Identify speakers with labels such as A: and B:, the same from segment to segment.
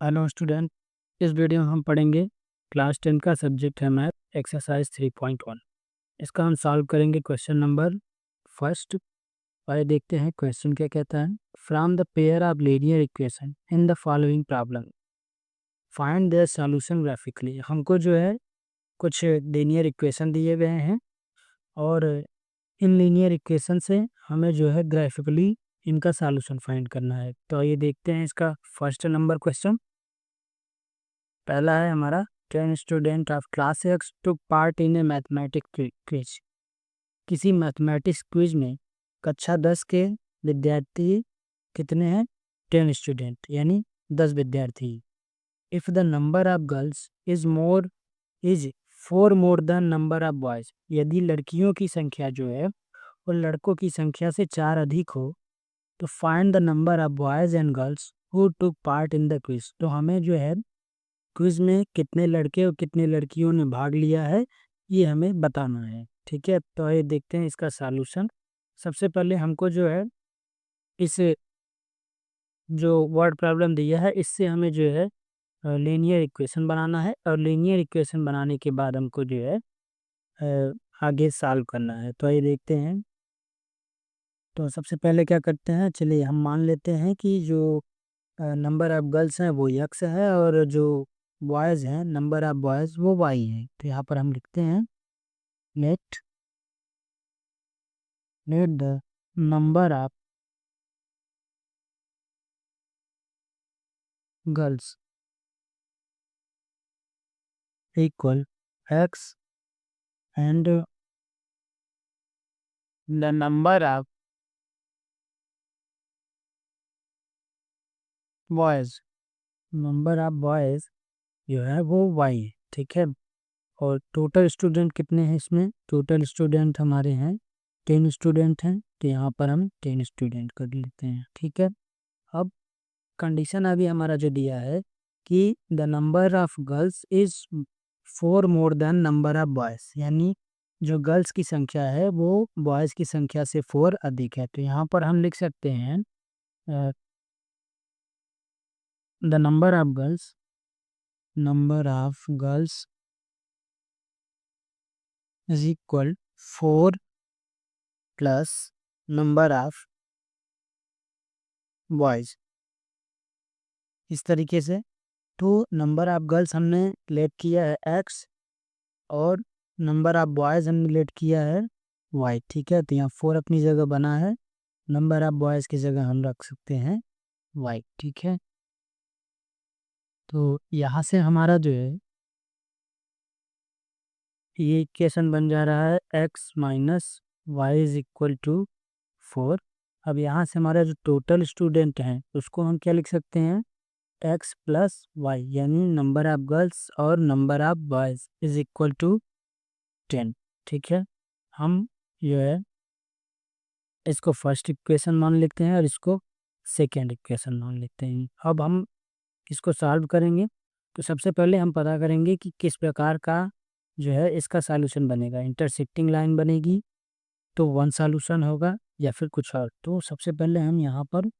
A: Hello student, इस video में हम पढ़ेंगे क्लास 10 का सब्जेक्ट है मैथ एक्सरसाइज 3.1। इसका हम सॉल्व करेंगे क्वेश्चन नंबर फर्स्ट। और देखते हैं क्वेश्चन क्या कहता है। From the pair of linear equation in the following problem find their solution graphically. हमको जो है कुछ लीनियर इक्वेशन दिए गए हैं और इन लीनियर इक्वेशन से हमें जो है ग्राफिकली इनका सॉल्यूशन फाइंड करना है। तो ये देखते हैं इसका फर्स्ट नंबर क्वेश्चन। पहला है हमारा 10 student of class x took part in A mathematics quiz. किसी मैथमेटिक्स क्विज में कक्षा 10 के विद्यार्थी कितने हैं? 10 स्टूडेंट यानी 10 विद्यार्थी। If the number of girls is 4 more than number of boys. यदि लड़कियों की संख्या जो है वो लड़कों की संख्या से 4 अधिक हो तो find the number of boys and girls who took part in the quiz. तो हमें जो है क्विज में कितने लड़के और कितने लड़कियों ने भाग लिया है ये हमें बताना है। ठीक है, तो ये देखते हैं इसका सॉल्यूशन। सबसे पहले हमको जो है इस जो वर्ड प्रॉब्लम दिया है इससे हमें जो है लीनियर इक्वेशन बनाना है और लीनियर इक्वेशन बनाने के बाद हमको जो है आगे सॉल्व करना है। तो ये देखते हैं। तो सबसे पहले क्या करते हैं, चलिए हम मान लेते हैं कि जो नंबर ऑफ गर्ल्स हैं वो यक्स है और जो बॉयज़ हैं नंबर ऑफ बॉयज़ वो वाई है। तो यहाँ पर हम लिखते हैं let let the number of girls equal x and the number of boys number of boys जो है वो वाई है। ठीक है, और टोटल स्टूडेंट कितने हैं इसमें? टोटल स्टूडेंट हमारे हैं 10 स्टूडेंट हैं। तो यहाँ पर हम 10 स्टूडेंट कर लेते हैं। ठीक है, अब कंडीशन अभी हमारा जो दिया है कि the number of girls is 4 more than number of boys, यानी जो गर्ल्स की संख्या है वो बॉयज़ की संख्या से 4 अधिक है। तो यहाँ पर हम लिख सकते हैं the number of girls is equal 4 plus number of boys, इस तरीके से। तो नंबर ऑफ गर्ल्स हमने लेट किया है एक्स और नंबर ऑफ बॉयज़ हमने लेट किया है वाई। ठीक है, तो यहाँ 4 अपनी जगह बना है, नंबर ऑफ बॉयज़ की जगह हम रख सकते हैं वाई। ठीक है, तो यहाँ से हमारा जो है ये इक्वेशन बन जा रहा है x minus y is equal to 4। अब यहाँ से हमारा जो टोटल स्टूडेंट हैं उसको हम क्या लिख सकते हैं? एक्स प्लस वाई, यानी नंबर ऑफ गर्ल्स और number of boys is equal to 10। ठीक है, हम जो है इसको फर्स्ट इक्वेशन मान लेते हैं और इसको सेकेंड इक्वेशन मान लेते हैं। अब हम इसको सॉल्व करेंगे तो सबसे पहले हम पता करेंगे कि किस प्रकार का जो है इसका सॉल्यूशन बनेगा। इंटरसेक्टिंग लाइन बनेगी तो वन सॉल्यूशन होगा या फिर कुछ और। तो सबसे पहले हम यहाँ पर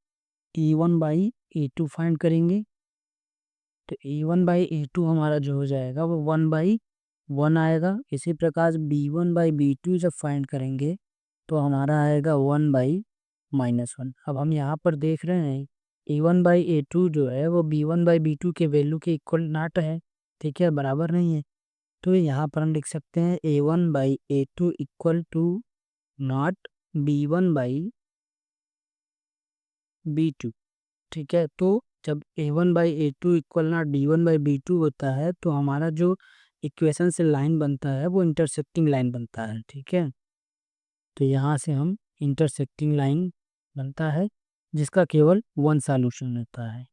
A: E1/E2 फाइंड करेंगे। तो E1/E2 हमारा जो हो जाएगा वो 1/1 आएगा। इसी प्रकार B1/B2 जब फाइंड करेंगे तो हमारा आएगा 1/-1। अब हम यहाँ पर देख रहे हैं A1/A2 जो है वो B1/B2 के वैल्यू के इक्वल नॉट है। ठीक है, बराबर नहीं है। तो यहाँ पर हम लिख सकते हैं A1/A2 equal to not B1/B2। ठीक है, तो जब A1/A2 इक्वल नॉट B1/B2 होता है तो हमारा जो इक्वेशन से लाइन बनता है वो इंटरसेक्टिंग लाइन बनता है। ठीक है, तो यहाँ से हम इंटरसेक्टिंग लाइन बनता है जिसका केवल वन सॉल्यूशन रहता है।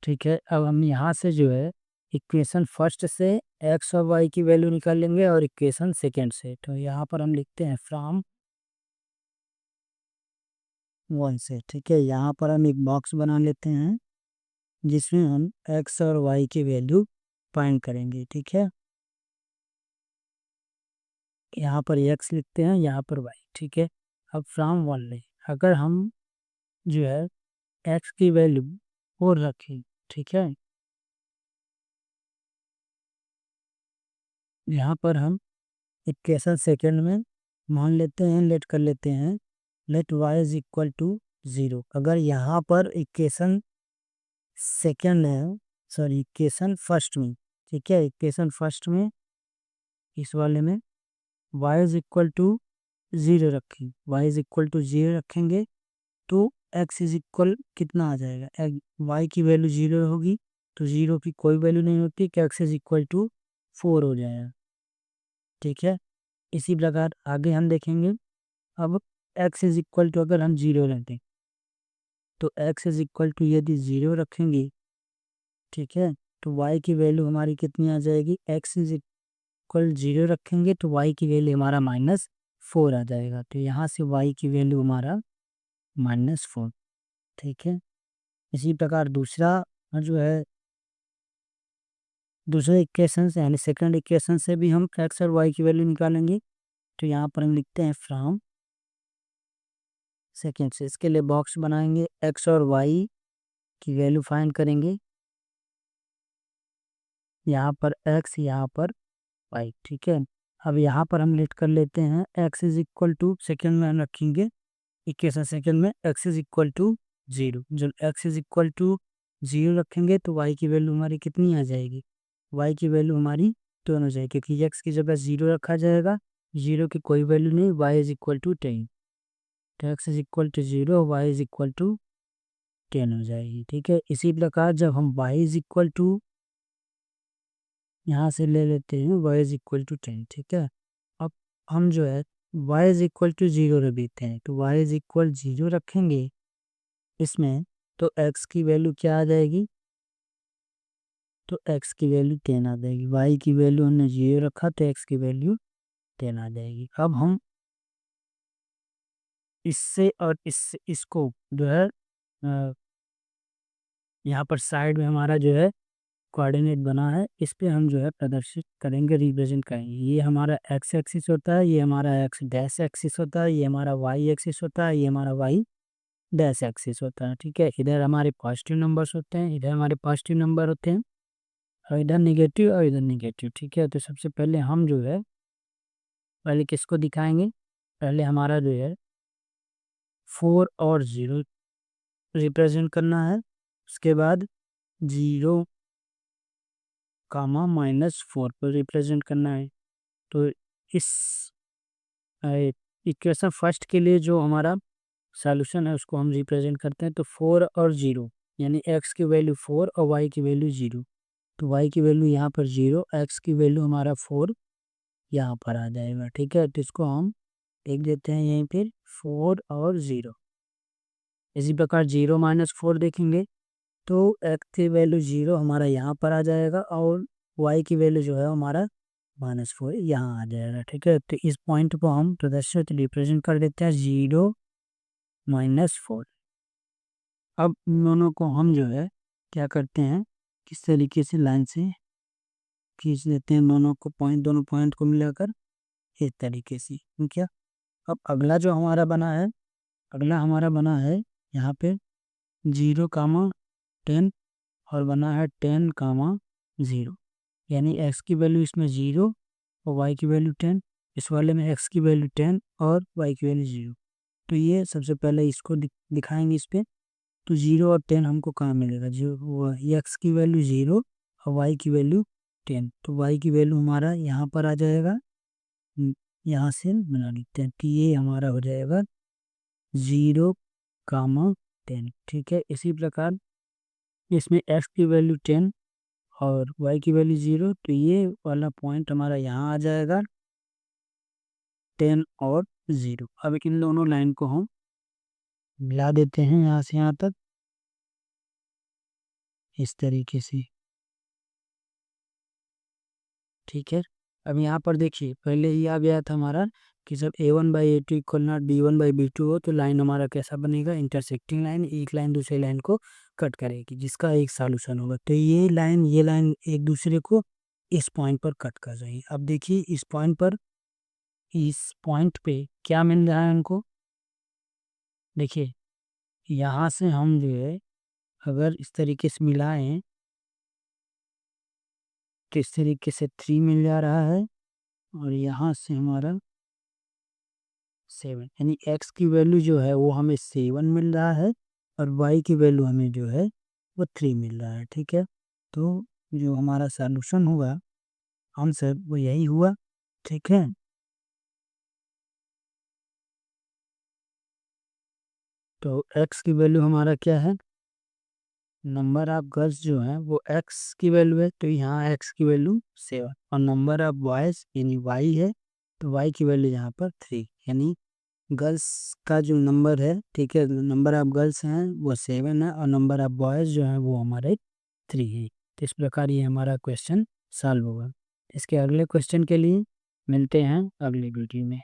A: ठीक है, अब हम यहाँ से जो है इक्वेशन फर्स्ट से एक्स और वाई की वैल्यू निकाल लेंगे और इक्वेशन सेकेंड से। तो यहाँ पर हम लिखते हैं फ्रॉम 1 से। ठीक है, यहाँ पर हम एक बॉक्स बना लेते हैं जिसमें हम एक्स और वाई की वैल्यू फाइंड करेंगे। ठीक है, यहाँ पर एक्स लिखते हैं, यहाँ पर वाई। ठीक है, अब फ्रॉम 1 ले अगर हम जो है x की वैल्यू 4 रखें, ठीक है। यहाँ पर हम इक्वेशन सेकंड में मान लेते हैं, लेट कर लेते हैं, let y is equal to 0। अगर यहाँ पर इक्वेशन सेकंड है, सॉरी इक्वेशन फर्स्ट में, ठीक है, इक्वेशन फर्स्ट में इस वाले में y इज इक्वल टू 0 रखें, y इज इक्वल टू 0 रखेंगे तो x इज इक्वल कितना आ जाएगा, y की वैल्यू 0 होगी तो 0 की कोई वैल्यू नहीं होती कि x इज इक्वल टू 4 हो जाएगा, ठीक है। इसी प्रकार आगे हम देखेंगे। अब x इज इक्वल टू अगर हम 0 रखें तो x इज इक्वल टू यदि 0 रखेंगे, ठीक है, तो y की वैल्यू हमारी कितनी आ जाएगी, x इज इक्वल 0 रखेंगे तो y की वैल्यू हमारा -4 आ जाएगा। तो यहाँ से y की वैल्यू हमारा -4, ठीक है। इसी प्रकार दूसरा जो है, दूसरे इक्वेशन से यानी सेकंड इक्वेशन से भी हम x और y की वैल्यू निकालेंगे। तो यहाँ पर हम लिखते हैं फ्रॉम सेकंड से, इसके लिए बॉक्स बनाएंगे, x और y की वैल्यू फाइंड करेंगे, यहाँ पर x यहाँ पर y, ठीक है। अब यहाँ पर हम लेट कर लेते हैं x is equal to, second में हम रखेंगे इक्वेशन सेकेंड में x इज इक्वल टू 0। जब x इज इक्वल टू 0 रखेंगे तो y की वैल्यू हमारी कितनी आ जाएगी, y की वैल्यू हमारी 2 हो जाएगी, क्योंकि x की जगह 0 रखा जाएगा, 0 की कोई वैल्यू नहीं, y इज इक्वल टू 10, तो x is equal to 0, y is equal to 10 हो जाएगी, ठीक है। इसी प्रकार जब हम y इज इक्वल टू यहाँ से ले लेते हैं y इज इक्वल टू 10, ठीक है। अब हम जो है y इज इक्वल टू 0 रख देते हैं, तो y इज इक्वल 0 रखेंगे इसमें तो x की वैल्यू क्या आ जाएगी, तो x की वैल्यू 10 आ जाएगी, y की वैल्यू हमने 0 रखा तो x की वैल्यू 10 आ जाएगी। अब हम इससे और इसको जो है यहाँ पर साइड में हमारा जो है कोऑर्डिनेट बना है, इस पे हम जो है प्रदर्शित करेंगे, रिप्रेजेंट करेंगे। ये हमारा x एक्सिस होता है, ये हमारा x डैश एक्सिस होता है, ये हमारा y एक्सिस होता है, ये हमारा y डैश एक्सिस होता है, ठीक है। इधर हमारे पॉजिटिव नंबर्स होते हैं, इधर हमारे पॉजिटिव नंबर होते हैं, और इधर निगेटिव और इधर निगेटिव, ठीक है। तो सबसे पहले हम जो है पहले किसको दिखाएंगे, पहले हमारा जो है 4 और 0 रिप्रेजेंट करना है, उसके बाद 0 कामा -4 पर रिप्रेजेंट करना है। तो इस इक्वेशन फर्स्ट के लिए जो हमारा सॉल्यूशन है उसको हम रिप्रेजेंट करते हैं, तो 4 और 0 यानी x की वैल्यू 4 और y की वैल्यू 0, तो y की वैल्यू यहाँ पर 0, x की वैल्यू हमारा 4 यहाँ पर आ जाएगा, ठीक है। तो इसको हम लिख देते हैं यहीं पर 4 और 0। इसी प्रकार 0 - 4 देखेंगे तो x की वैल्यू 0 हमारा यहाँ पर आ जाएगा और y की वैल्यू जो है हमारा -4 यहाँ आ जाएगा, ठीक है। तो इस पॉइंट को हम प्रदर्शित रिप्रेजेंट कर देते हैं 0 -4। अब इन दोनों को हम जो है क्या करते हैं, किस तरीके से लाइन से खींच लेते हैं दोनों को, दोनों पॉइंट को मिलाकर इस तरीके से, ठीक है। अब अगला जो हमारा बना है, अगला हमारा बना है यहाँ पे 0, 10 और बना है 10, 0, यानी x की वैल्यू इसमें 0 और y की वैल्यू 10, इस वाले में x की वैल्यू 10 और y की वैल्यू 0। तो ये सबसे पहले इसको दिखाएंगे इस पे, तो 0 और 10 हमको कहाँ मिलेगा, जो x की वैल्यू 0 और y की वैल्यू 10, तो y की वैल्यू हमारा यहाँ पर आ जाएगा, यहाँ से बना लेते हैं, तो ये हमारा हो जाएगा 0, 10, ठीक है। इसी प्रकार इसमें x की वैल्यू 10 और y की वैल्यू 0, तो ये वाला पॉइंट हमारा यहाँ आ जाएगा 10 और 0। अब इन दोनों लाइन को हम मिला देते हैं यहाँ से यहाँ तक इस तरीके से, ठीक है। अब यहाँ पर देखिए पहले ही आ गया था हमारा कि जब a1/a2 इक्वल नॉट b1/b2 हो तो लाइन हमारा कैसा बनेगा, इंटरसेक्टिंग लाइन, एक लाइन दूसरी लाइन को कट करेगी जिसका एक सॉल्यूशन होगा। तो ये लाइन एक दूसरे को इस पॉइंट पर कट कर रही है। अब देखिए इस पॉइंट पे क्या मिल रहा है उनको, देखिए यहाँ से हम जो है अगर इस तरीके से मिलाएं तो इस तरीके से 3 मिल जा रहा है और यहाँ से हमारा 7, यानी x की वैल्यू जो है वो हमें 7 मिल रहा है और y की वैल्यू हमें जो है वो 3 मिल रहा है। ठीक है, तो जो हमारा सॉल्यूशन हुआ आंसर वो यही हुआ। ठीक है, तो x की वैल्यू हमारा क्या है, नंबर ऑफ गर्ल्स जो है वो x की वैल्यू है, तो यहाँ x की वैल्यू 7 और नंबर ऑफ बॉयज़ यानी y है, तो y की वैल्यू यहाँ पर 3, यानी गर्ल्स का जो नंबर है, ठीक है, नंबर ऑफ गर्ल्स हैं वो 7 है और नंबर ऑफ बॉयज़ जो है वो हमारे 3 है। तो इस प्रकार ये हमारा क्वेश्चन सॉल्व होगा। इसके अगले क्वेश्चन के लिए मिलते हैं अगली वीडियो में।